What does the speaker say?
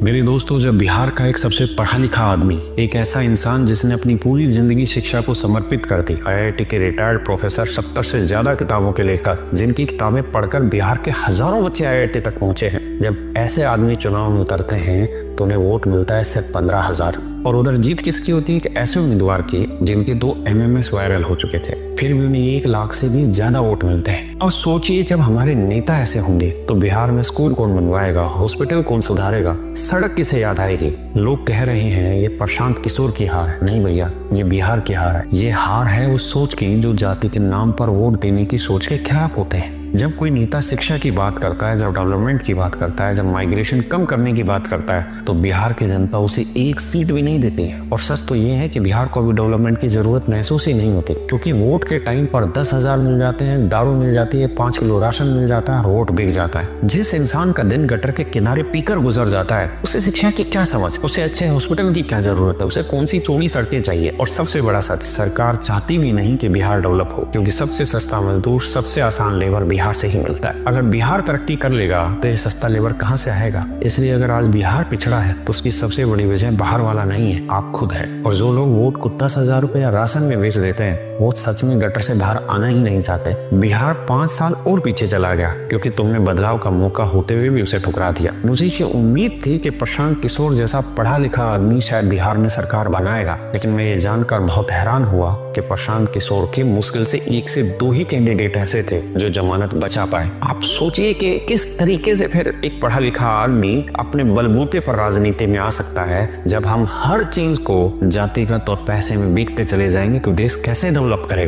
मेरे दोस्तों, जब बिहार का एक सबसे पढ़ा लिखा आदमी, एक ऐसा इंसान जिसने अपनी पूरी जिंदगी शिक्षा को समर्पित कर दी, आईआईटी के रिटायर्ड प्रोफेसर, 70 से ज्यादा किताबों के लेखक, जिनकी किताबें पढ़कर बिहार के हजारों बच्चे आईआईटी तक पहुंचे हैं, जब ऐसे आदमी चुनाव में उतरते हैं तो उन्हें वोट मिलता है सिर्फ 15,000। और उधर जीत किसकी होती है? ऐसे उम्मीदवार की जिनके 2 MMS वायरल हो चुके थे, फिर भी उन्हें 1 लाख से भी ज्यादा वोट मिलते हैं। अब सोचिए, जब हमारे नेता ऐसे होंगे तो बिहार में स्कूल कौन बनवाएगा, हॉस्पिटल कौन सुधारेगा, सड़क किसे याद आएगी? लोग कह रहे हैं ये प्रशांत किशोर की हार है। नहीं भैया, ये बिहार की हार है। ये हार है उस सोच की जो जाति के नाम पर वोट देने की सोच के खिलाफ होते हैं। जब कोई नेता शिक्षा की बात करता है, जब डेवलपमेंट की बात करता है, जब माइग्रेशन कम करने की बात करता है, तो बिहार की जनता उसे 1 सीट भी नहीं देती है। और सच तो ये है कि बिहार को भी डेवलपमेंट की जरूरत महसूस ही नहीं होती, क्योंकि वोट के टाइम पर 10,000 मिल जाते हैं, दारू मिल जाती है, 5 किलो राशन मिल जाता है, वोट बिक जाता है। जिस इंसान का दिन गटर के किनारे पीकर गुजर जाता है, उसे शिक्षा की क्या समझ, उसे अच्छे हॉस्पिटल की क्या जरूरत है, उसे कौन सी चौड़ी सड़कें चाहिए? और सबसे बड़ा सच, सरकार चाहती भी नहीं कि बिहार डेवलप हो, क्योंकि सबसे सस्ता मजदूर, सबसे आसान लेबर बिहार से ही मिलता है। अगर बिहार तरक्की कर लेगा तो ये सस्ता लेबर कहां से आएगा? इसलिए अगर आज बिहार पिछड़ा है तो उसकी सबसे बड़ी वजह बाहर वाला नहीं है, आप खुद है। और जो लोग वोट को 10,000 रुपया राशन में बेच देते हैं, वो सच में गटर से बाहर आना ही नहीं चाहते। बिहार 5 साल और पीछे चला गया क्योंकि तुमने बदलाव का मौका होते हुए भी उसे ठुकरा दिया। मुझे ये उम्मीद थी कि प्रशांत किशोर जैसा पढ़ा लिखा आदमी शायद बिहार में सरकार बनाएगा, लेकिन मैं ये जानकर बहुत हैरान हुआ कि प्रशांत किशोर के मुश्किल से 1 से 2 ही कैंडिडेट ऐसे थे जो जमानत बचा पाए। आप सोचिए कि किस तरीके से फिर एक पढ़ा लिखा आदमी अपने बलबूते पर राजनीति में आ सकता है। जब हम हर चीज को जातिगत और पैसे में बेचते चले जाएंगे तो देश कैसे डेवलप करेगा?